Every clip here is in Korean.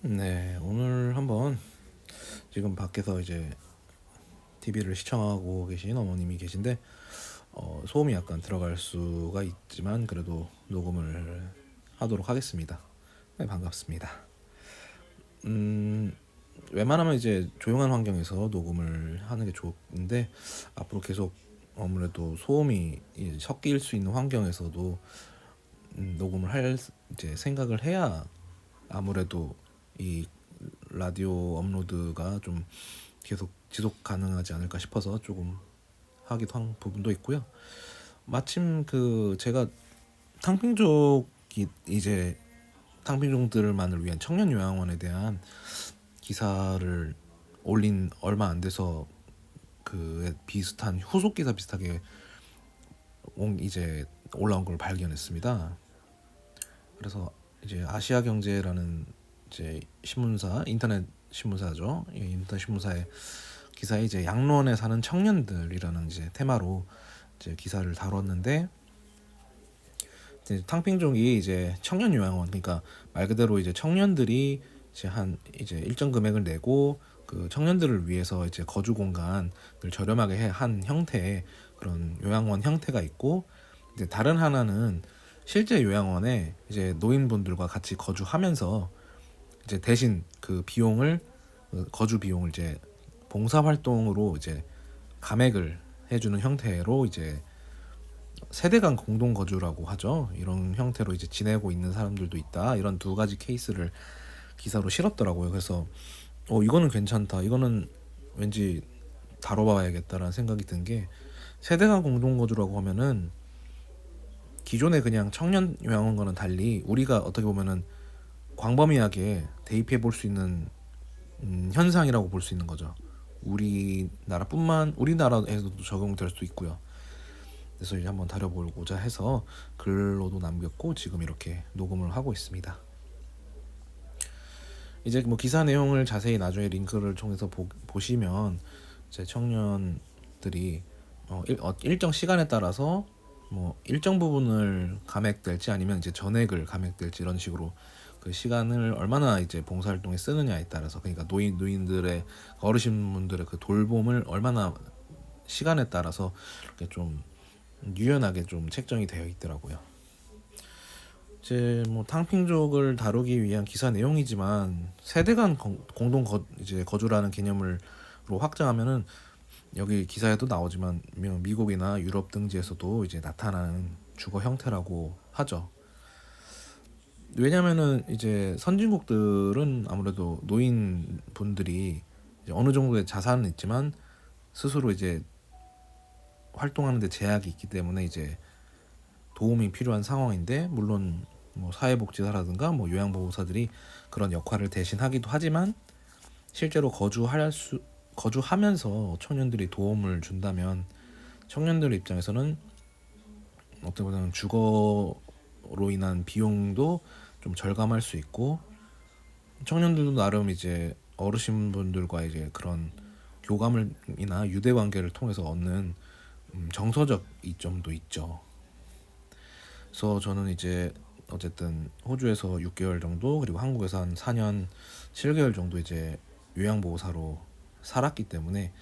네, 오늘 한번 지금 밖에서 이제 TV를 시청하고 계신 어머님이 계신데 소음이 약간 들어갈 수가 있지만 그래도 녹음을 하도록 하겠습니다. 네, 반갑습니다. 음, 웬만하면 이제 조용한 환경에서 녹음을 하는 게 좋은데 앞으로 계속 아무래도 소음이 섞일 수 있는 환경에서도 녹음을 할 이제 생각을 해야 아무래도 이 라디오 업로드가 좀 계속 지속 가능하지 않을까 싶어서 조금 하기도 한 부분도 있고요. 마침 그 제가 탕핑족이 이제 탕핑족들만을 위한 청년 요양원에 대한 기사를 올린 얼마 안 돼서 그 비슷한 후속 기사 비슷하게 이제 올라온 걸 발견했습니다. 그래서 이제 아시아 경제라는 이제 신문사 인터넷 신문사죠. 인터넷 신문사의 기사에 이제 양론에 사는 청년들이라는 이제 테마로 이제 기사를 다뤘는데 이제 탕핑족이 이제 청년 요양원 그러니까 말 그대로 이제 청년들이 이제 일정 금액을 내고 그 청년들을 위해서 이제 거주 공간을 저렴하게 한 형태의 그런 요양원 형태가 있고 이제 다른 하나는 실제 요양원에 이제 노인분들과 같이 거주하면서 이제 대신 그 비용을 거주 비용을 이제 봉사 활동으로 이제 감액을 해주는 형태로 이제 세대 간 공동 거주라고 하죠. 이런 형태로 이제 지내고 있는 사람들도 있다. 이런 두 가지 케이스를 기사로 실었더라고요. 그래서 이거는 괜찮다. 이거는 왠지 다뤄봐야겠다라는 생각이 든 게 세대 간 공동 거주라고 하면은 기존의 그냥 청년 요양원과는 달리 우리가 어떻게 보면은 광범위하게 대입해 볼 수 있는 현상이라고 볼 수 있는 거죠. 우리나라에서도 적용될 수 있고요. 그래서 이제 한번 다뤄보고자 해서 글로도 남겼고 지금 이렇게 녹음을 하고 있습니다. 이제 뭐 기사 내용을 자세히 나중에 링크를 통해서 보시면 이제 청년들이 일정 시간에 따라서 뭐 일정 부분을 감액될지 아니면 이제 전액을 감액될지 이런 식으로 그 시간을 얼마나 이제 봉사활동에 쓰느냐에 따라서 그러니까 노인들의 어르신분들의 그 돌봄을 얼마나 시간에 따라서 이렇게 좀 유연하게 좀 책정이 되어 있더라고요. 이제 뭐 탕핑족을 다루기 위한 기사 내용이지만 세대 간 공동 이제 거주라는 개념으로 확장하면은 여기 기사에도 나오지만 미국이나 유럽 등지에서도 이제 나타나는 주거 형태라고 하죠. 왜냐면은 이제 선진국들은 아무래도 노인 분들이 어느 정도의 자산은 있지만 스스로 이제 활동하는 데 제약이 있기 때문에 이제 도움이 필요한 상황인데 물론 뭐 사회복지사라든가 뭐 요양보호사들이 그런 역할을 대신하기도 하지만 실제로 거주하면서 청년들이 도움을 준다면 청년들 입장에서는 어떻게 보면 주거로 인한 비용도 좀 절감할 수 있고 청년들도 나름 이제 어르신분들과 이제 그런 교감을이나 유대 관계를 통해서 얻는 정서적 이점도 있죠. 그래서 저는 이제 어쨌든 호주에서 6개월 정도 그리고 한국에서 한 4년 7개월 정도 이제 요양보호사로 살았기 때문에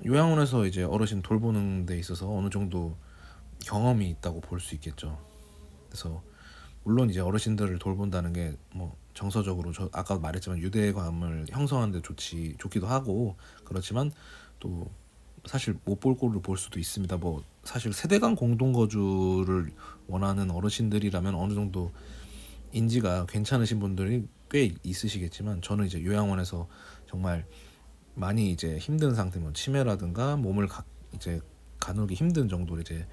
요양원에서 이제 어르신 돌보는 데 있어서 어느 정도 경험이 있다고 볼 수 있겠죠. 그래서 물론 이제 어르신들을 돌본다는 게 뭐 정서적으로 저 아까 말했지만 유대감을 형성하는 데 좋기도 하고 그렇지만 또 사실 못 볼 꼴을 볼 수도 있습니다. 뭐 사실 세대 간 공동 거주를 원하는 어르신들이라면 어느 정도 인지가 괜찮으신 분들이 꽤 있으시겠지만 저는 이제 요양원에서 정말 많이 이제 힘든 상태, 뭐 치매라든가 이제 가누기 힘든 정도로 이제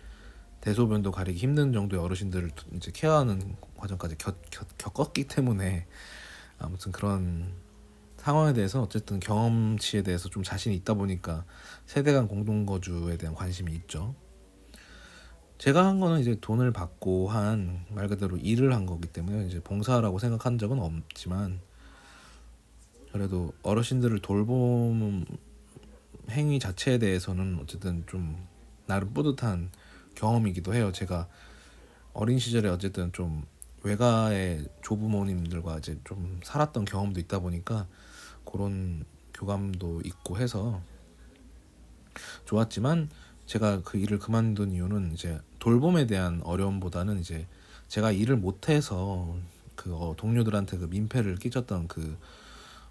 대소변도 가리기 힘든 정도의 어르신들을 이제 케어하는 과정까지 겪었기 때문에 아무튼 그런 상황에 대해서 어쨌든 경험치에 대해서 좀 자신이 있다 보니까 세대 간 공동 거주에 대한 관심이 있죠. 제가 한 거는 이제 돈을 받고 한 말 그대로 일을 한 거기 때문에 이제 봉사라고 생각한 적은 없지만 그래도 어르신들을 돌봄 행위 자체에 대해서는 어쨌든 좀 나름 뿌듯한 경험이기도 해요. 제가 어린 시절에 어쨌든 좀 외가의 조부모님들과 이제 좀 살았던 경험도 있다 보니까 그런 교감도 있고 해서 좋았지만, 제가 그 일을 그만둔 이유는 이제 돌봄에 대한 어려움보다는 이제 제가 일을 못해서 그 동료들한테 그 민폐를 끼쳤던 그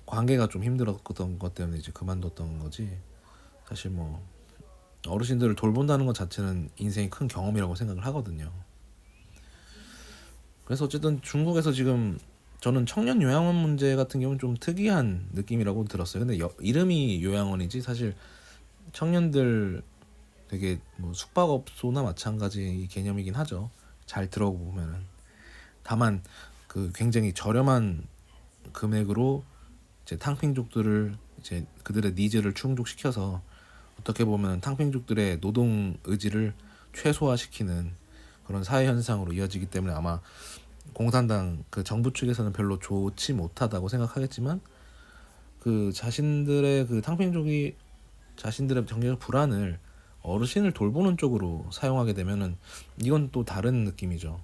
관계가 좀 힘들었던 것 때문에 이제 그만뒀던 거지. 사실 뭐 어르신들을 돌본다는 것 자체는 인생의 큰 경험이라고 생각을 하거든요. 그래서 어쨌든 중국에서 지금 저는 청년 요양원 문제 같은 경우는 좀 특이한 느낌이라고 들었어요. 근데 이름이 요양원이지 사실 청년들 되게 뭐 숙박업소나 마찬가지 개념이긴 하죠. 잘 들어보면은. 다만 그 굉장히 저렴한 금액으로 이제 탕핑족들을 이제 그들의 니즈를 충족시켜서 어떻게 보면 탕핑족들의 노동 의지를 최소화시키는 그런 사회 현상으로 이어지기 때문에 아마 공산당 그 정부 측에서는 별로 좋지 못하다고 생각하겠지만, 그 자신들의 그 탕핑족이 자신들의 경제적 불안을 어르신을 돌보는 쪽으로 사용하게 되면은 이건 또 다른 느낌이죠.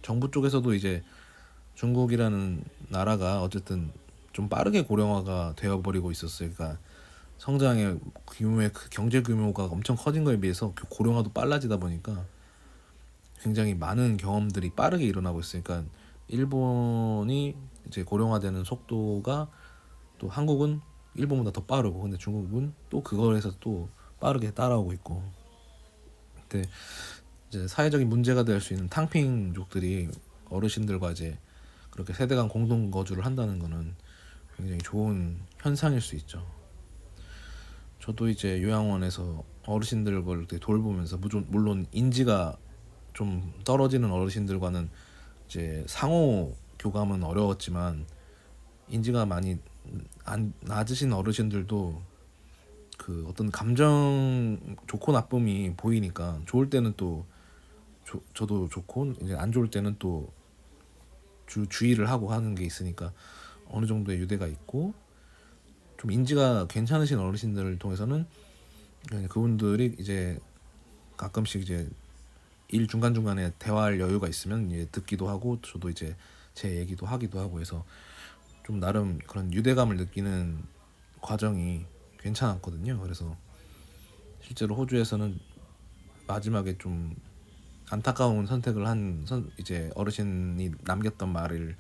정부 쪽에서도 이제 중국이라는 나라가 어쨌든 좀 빠르게 고령화가 되어버리고 있었어요. 그러니까 성장의 규모의 경제 규모가 엄청 커진 거에 비해서 고령화도 빨라지다 보니까 굉장히 많은 경험들이 빠르게 일어나고 있으니까 일본이 이제 고령화되는 속도가 또 한국은 일본보다 더 빠르고, 근데 중국은 또 그거에서 또 빠르게 따라오고 있고. 근데 이제 사회적인 문제가 될 수 있는 탕핑족들이 어르신들과 이제 그렇게 세대 간 공동 거주를 한다는 거는 굉장히 좋은 현상일 수 있죠. 저도 이제 요양원에서 어르신들 걸 돌보면서 물론 인지가 좀 떨어지는 어르신들과는 이제 상호 교감은 어려웠지만, 인지가 많이 낮으신 어르신들도 그 어떤 감정 좋고 나쁨이 보이니까 좋을 때는 또 저도 좋고 이제 안 좋을 때는 또 주의를 하고 하는 게 있으니까 어느 정도의 유대가 있고, 좀 인지가 괜찮으신 어르신들을 통해서는 그분들이 이제 가끔씩 이제 일 중간중간에 대화할 여유가 있으면 이제 듣기도 하고 저도 이제 제 얘기도 하기도 하고 해서 좀 나름 그런 유대감을 느끼는 과정이 괜찮았거든요. 그래서 실제로 호주에서는 마지막에 좀 안타까운 선택을 한 이제 어르신이 남겼던 말을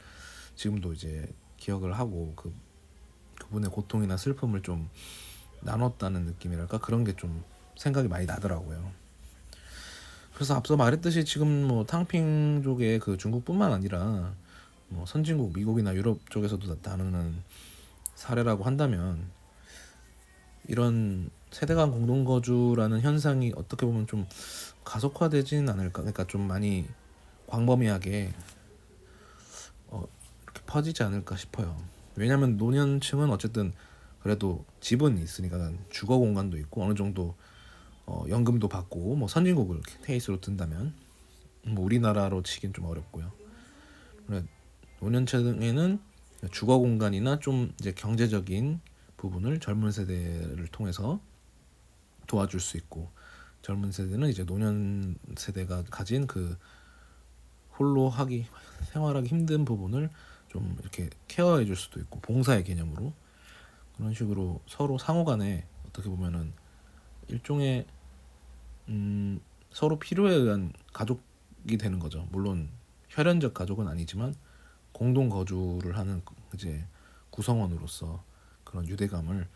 지금도 이제 기억을 하고 그분의 고통이나 슬픔을 좀 나눴다는 느낌이랄까, 그런 게 좀 생각이 많이 나더라고요. 그래서 앞서 말했듯이 지금 뭐 탕핑족의 그 중국뿐만 아니라 뭐 선진국 미국이나 유럽 쪽에서도 나타나는 사례라고 한다면, 이런 세대 간 공동 거주라는 현상이 어떻게 보면 좀 가속화되진 않을까. 그러니까 좀 많이 광범위하게 이렇게 퍼지지 않을까 싶어요. 왜냐하면 노년층은 어쨌든 그래도 집은 있으니까 주거 공간도 있고 어느 정도 연금도 받고, 뭐 선진국을 케이스로 든다면 뭐 우리나라로 치긴 좀 어렵고요. 노년층에는 주거 공간이나 좀 이제 경제적인 부분을 젊은 세대를 통해서 도와줄 수 있고, 젊은 세대는 이제 노년 세대가 가진 그 홀로 생활하기 힘든 부분을 좀 이렇게 케어해 줄 수도 있고, 봉사의 개념으로 그런 식으로 서로 상호간에 어떻게 보면은 일종의 서로 필요에 의한 가족이 되는 거죠. 물론 혈연적 가족은 아니지만 공동 거주를 하는 이제 구성원으로서 그런 유대감을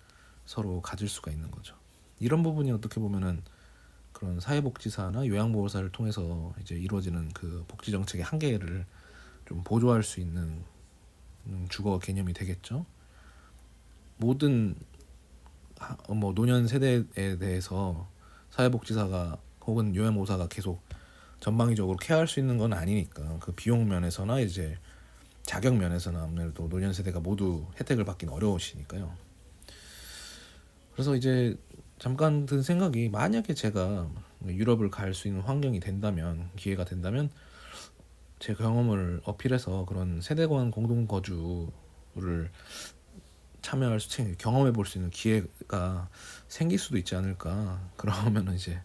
서로 가질 수가 있는 거죠. 이런 부분이 어떻게 보면은 그런 사회복지사나 요양보호사를 통해서 이제 이루어지는 그 복지 정책의 한계를 좀 보조할 수 있는 주거 개념이 되겠죠. 모든 뭐 노년 세대에 대해서 사회복지사가 혹은 요양보호사가 계속 전방위적으로 케어할 수 있는 건 아니니까, 그 비용 면에서나 이제 자격 면에서는 아무래도 노년 세대가 모두 혜택을 받기는 어려우시니까요. 그래서 이제 잠깐 든 생각이, 만약에 제가 유럽을 갈 수 있는 환경이 된다면, 기회가 된다면 제 경험을 어필해서 그런 세대 간 공동 거주를 경험해 볼 수 있는 기회가 생길 수도 있지 않을까. 그러면은 이제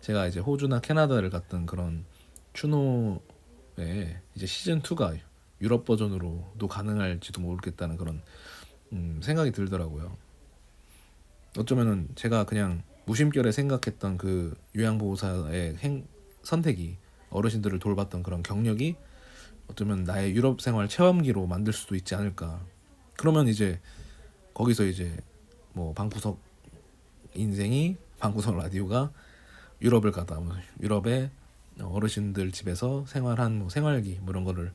제가 이제 호주나 캐나다를 갔던 그런 추노 이제 시즌 2가 유럽 버전으로도 가능할지도 모르겠다는 그런 생각이 들더라고요. 어쩌면은 제가 그냥 무심결에 생각했던 그 요양보호사의 선택이 어르신들을 돌봤던 그런 경력이 어쩌면 나의 유럽 생활 체험기로 만들 수도 있지 않을까. 그러면 이제 거기서 이제 뭐 방구석 라디오가 유럽을 가다 뭐 유럽의 어르신들 집에서 생활한 뭐 생활기 뭐 이런 거를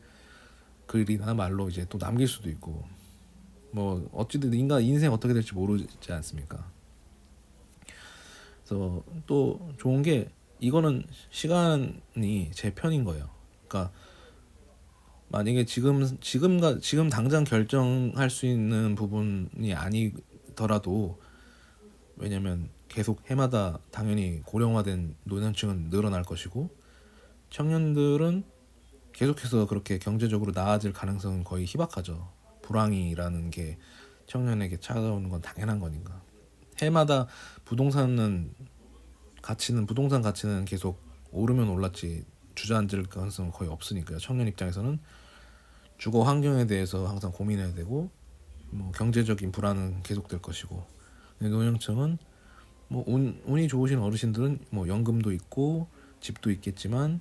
글이나 말로 이제 또 남길 수도 있고, 뭐 어찌든 인간 인생 어떻게 될지 모르지 않습니까? 그래서 또 좋은 게 이거는 시간이 제 편인 거예요. 그러니까 만약에 지금 당장 결정할 수 있는 부분이 아니더라도, 왜냐면 계속 해마다 당연히 고령화된 노년층은 늘어날 것이고 청년들은 계속해서 그렇게 경제적으로 나아질 가능성은 거의 희박하죠. 불황이라는 게 청년에게 찾아오는 건 당연한 거니까. 해마다 부동산 가치는 계속 오르면 올랐지 주저앉을 가능성은 거의 없으니까요. 청년 입장에서는 주거 환경에 대해서 항상 고민해야 되고, 뭐 경제적인 불안은 계속될 것이고, 노년층은 뭐 운이 좋으신 어르신들은 뭐 연금도 있고 집도 있겠지만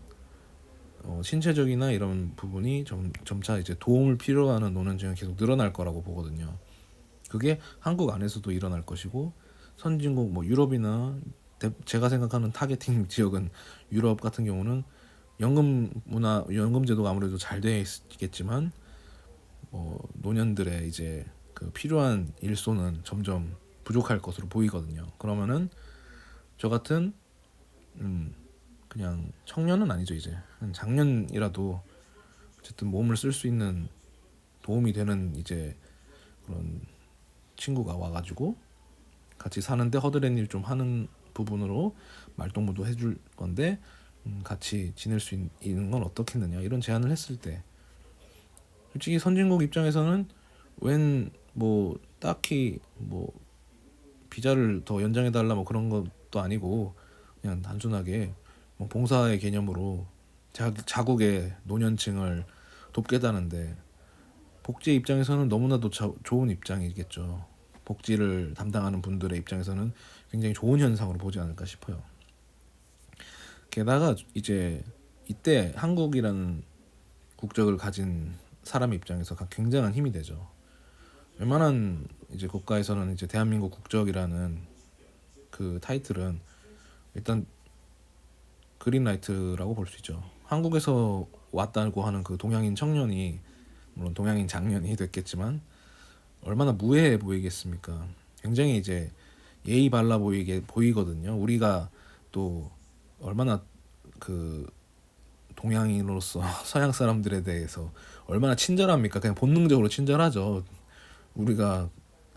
신체적이나 이런 부분이 점차 이제 도움을 필요로 하는 노년층이 계속 늘어날 거라고 보거든요. 그게 한국 안에서도 일어날 것이고, 선진국 뭐 유럽이나 제가 생각하는 타겟팅 지역은 유럽 같은 경우는 연금 제도가 아무래도 잘 되어 있겠지만 노년들의 이제 그 필요한 일손은 점점 부족할 것으로 보이거든요. 그러면은 저 같은 그냥 청년은 아니죠, 이제 한 장년이라도 어쨌든 몸을 쓸 수 있는 도움이 되는 이제 그런 친구가 와가지고 같이 사는데 허드렛 일 좀 하는 부분으로 말동무도 해줄 건데 같이 지낼 수 있는 건 어떻겠느냐, 이런 제안을 했을 때 솔직히 선진국 입장에서는 웬 뭐 딱히 뭐 비자를 더 연장해 달라 뭐 그런 것도 아니고 그냥 단순하게 뭐 봉사의 개념으로 자국의 노년층을 돕겠다는데, 복지 입장에서는 너무나도 좋은 입장이겠죠. 복지를 담당하는 분들의 입장에서는 굉장히 좋은 현상으로 보지 않을까 싶어요. 게다가 이제 이때 한국이라는 국적을 가진 사람 입장에서 굉장한 힘이 되죠. 웬만한 이제 국가에서는 이제 대한민국 국적이라는 그 타이틀은 일단 그린라이트라고 볼 수 있죠. 한국에서 왔다고 하는 그 동양인 청년이, 물론 동양인 장년이 됐겠지만 얼마나 무해해 보이겠습니까? 굉장히 이제 예의 발라 보이거든요. 우리가 또 얼마나 그 동양인으로서 서양 사람들에 대해서 얼마나 친절합니까? 그냥 본능적으로 친절하죠. 우리가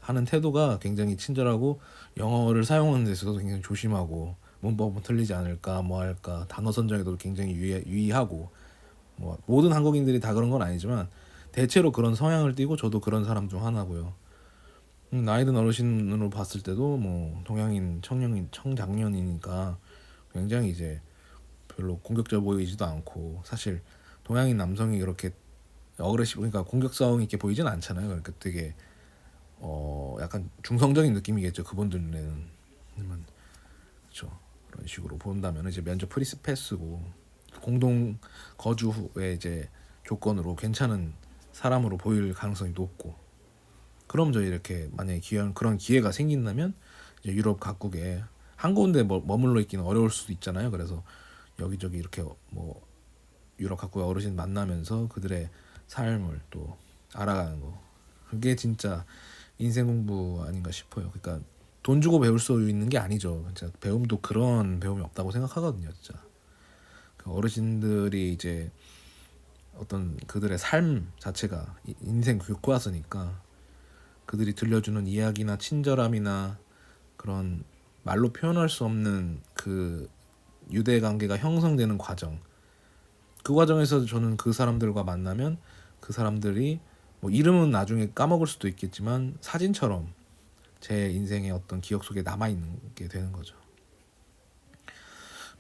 하는 태도가 굉장히 친절하고, 영어를 사용하는 데 있어서 굉장히 조심하고, 문법은 틀리지 않을까 뭐 할까, 단어 선정에도 굉장히 유의하고, 뭐 모든 한국인들이 다 그런 건 아니지만 대체로 그런 성향을 띠고 저도 그런 사람 중 하나고요. 나이 든 어르신으로 봤을 때도 뭐 동양인 청장년이니까 굉장히 이제 별로 공격적으로 보이지도 않고, 사실 동양인 남성이 그렇게 그러니까 공격성 있게 보이진 않잖아요. 그러니까 되게 약간 중성적인 느낌이겠죠, 그분들 눈에는. 그렇죠. 그런 식으로 본다면 이제 면접 패스고 공동 거주 후에 이제 조건으로 괜찮은 사람으로 보일 가능성이 높고, 그럼 저 이렇게 만약에 그런 기회가 생긴다면 이제 유럽 각국에 한 군데 머물러 있기는 어려울 수도 있잖아요. 그래서 여기저기 이렇게 뭐 유럽 각국의 어르신 만나면서 그들의 삶을 또 알아가는 거, 그게 진짜 인생 공부 아닌가 싶어요. 그러니까 돈 주고 배울 수 있는 게 아니죠. 진짜 배움도 그런 배움이 없다고 생각하거든요, 진짜. 그 어르신들이 이제 어떤 그들의 삶 자체가 인생 교과서니까 그들이 들려주는 이야기나 친절함이나 그런 말로 표현할 수 없는 그 유대 관계가 형성되는 과정, 그 과정에서 저는 그 사람들과 만나면 그 사람들이 뭐 이름은 나중에 까먹을 수도 있겠지만 사진처럼 제 인생의 어떤 기억 속에 남아있는 게 되는 거죠.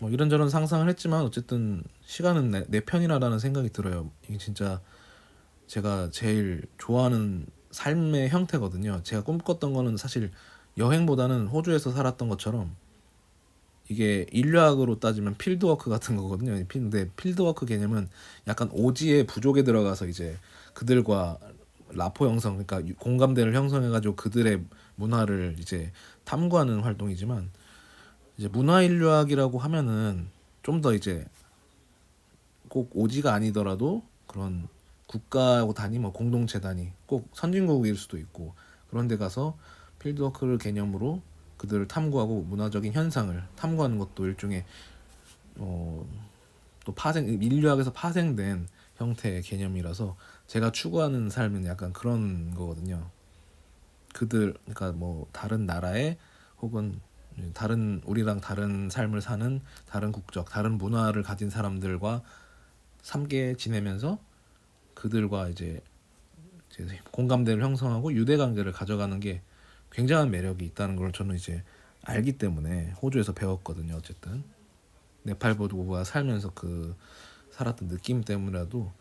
뭐 이런저런 상상을 했지만 어쨌든 시간은 내 편이라는 생각이 들어요. 이게 진짜 제가 제일 좋아하는 삶의 형태거든요. 제가 꿈꿨던 거는 사실 여행보다는 호주에서 살았던 것처럼 이게 인류학으로 따지면 필드워크 같은 거거든요. 근데 필드워크 개념은 약간 오지의 부족에 들어가서 이제 그들과 라포 형성, 그러니까 공감대를 형성해가지고 그들의 문화를 이제 탐구하는 활동이지만, 이제 문화인류학이라고 하면은 좀 더 이제 꼭 오지가 아니더라도 그런 국가 단위, 뭐 공동체 단위, 꼭 선진국일 수도 있고 그런 데 가서 필드워크를 개념으로 그들을 탐구하고 문화적인 현상을 탐구하는 것도 일종의 어, 또 파생, 인류학에서 파생된 형태의 개념이라서 제가 추구하는 삶은 약간 그런 거거든요. 그러니까 뭐 다른 나라에 혹은 다른 우리랑 다른 삶을 사는 다른 국적, 다른 문화를 가진 사람들과 함께 지내면서 그들과 이제 공감대를 형성하고 유대 관계를 가져가는 게 굉장한 매력이 있다는 걸 저는 이제 알기 때문에 호주에서 배웠거든요. 어쨌든 네팔보드가 살면서 그 살았던 느낌 때문에라도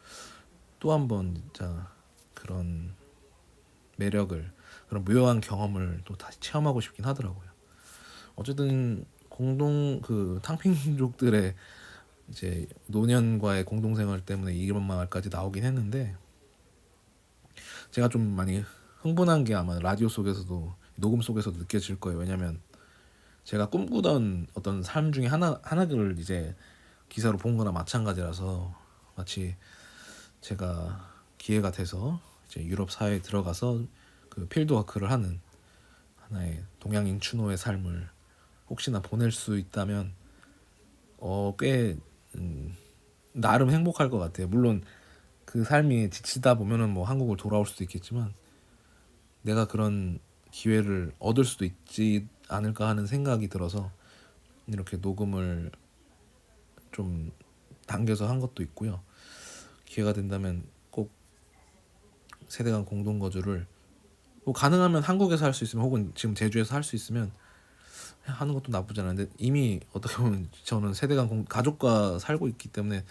또 한 번 진짜 그런 매력을, 그런 묘한 경험을 또 다시 체험하고 싶긴 하더라고요. 어쨌든 공동 그 탕핑족들의 이제 노년과의 공동생활 때문에 이런 말까지 나오긴 했는데, 제가 좀 많이 흥분한 게 아마 라디오 속에서도 녹음 속에서도 느껴질 거예요. 왜냐면 제가 꿈꾸던 어떤 삶 중에 하나를 이제 기사로 본 거나 마찬가지라서, 마치 제가 기회가 돼서 이제 유럽 사회에 들어가서 그 필드워크를 하는 하나의 동양인 추노의 삶을 혹시나 보낼 수 있다면 꽤 나름 행복할 것 같아요. 물론 그 삶이 지치다 보면은 뭐 한국을 돌아올 수도 있겠지만 내가 그런 기회를 얻을 수도 있지 않을까 하는 생각이 들어서 이렇게 녹음을 좀 당겨서 한 것도 있고요. 기회가 된다면 꼭 세대 간 공동 거주를 뭐 가능하면 한국에서 할 수 있으면 혹은 지금 제주에서 할 수 있으면 하는 것도 나쁘지 않은데, 이미 어떻게 보면 저는 세대 간 가족과 살고 있기 때문에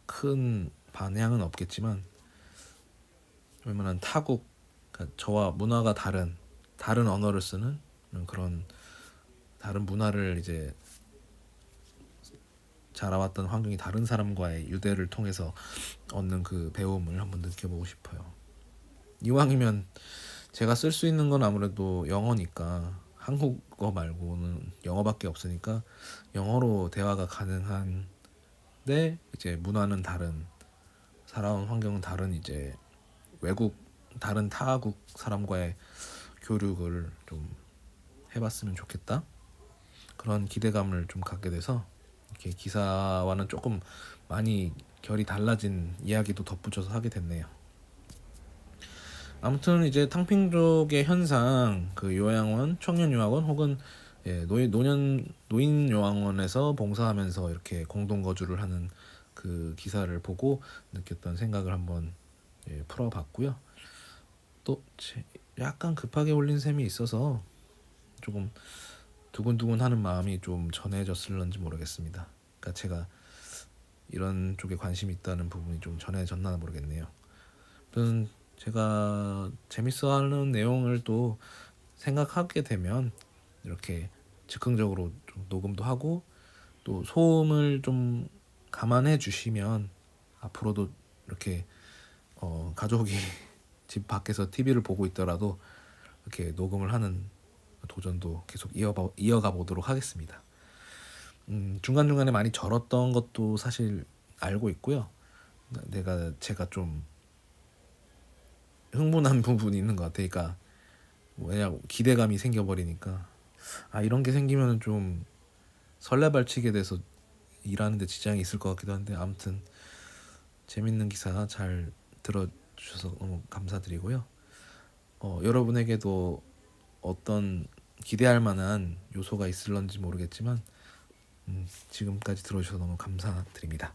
큰 반향은 없겠지만, 웬만한 타국, 그러니까 저와 문화가 다른 언어를 쓰는 그런 다른 문화를 이제 자라왔던 환경이 다른 사람과의 유대를 통해서 얻는 그 배움을 한번 느껴보고 싶어요. 이왕이면 제가 쓸 수 있는 건 아무래도 영어니까, 한국어 말고는 영어밖에 없으니까 영어로 대화가 가능한데, 이제 문화는 다른, 살아온 환경은 다른 이제 다른 타국 사람과의 교류를 좀 해봤으면 좋겠다, 그런 기대감을 좀 갖게 돼서 이렇게 기사와는 조금 많이 결이 달라진 이야기도 덧붙여서 하게 됐네요. 아무튼 이제 탕핑족의 현상, 그 요양원, 청년요양원 혹은 노인 요양원에서 봉사하면서 이렇게 공동 거주를 하는 그 기사를 보고 느꼈던 생각을 한번 풀어봤고요. 또 약간 급하게 올린 셈이 있어서 조금 두근두근하는 마음이 좀 전해졌을런지 모르겠습니다. 그러니까 제가 이런 쪽에 관심이 있다는 부분이 좀 전해졌나 모르겠네요. 아무튼 제가 재밌어하는 내용을 또 생각하게 되면 이렇게 즉흥적으로 좀 녹음도 하고, 또 소음을 좀 감안해 주시면 앞으로도 이렇게 가족이 집 밖에서 TV를 보고 있더라도 이렇게 녹음을 하는 도전도 계속 이어가 보도록 하겠습니다. 중간중간에 많이 절었던 것도 사실 알고 있고요. 제가 좀 흥분한 부분이 있는 것 같아요. 그러니까 왜냐, 기대감이 생겨버리니까 이런 게 생기면 좀 설레발치게 돼서 일하는데 지장이 있을 것 같기도 한데, 아무튼 재밌는 기사 잘 들어주셔서 너무 감사드리고요. 여러분에게도 어떤 기대할 만한 요소가 있을런지 모르겠지만 지금까지 들어주셔서 너무 감사드립니다.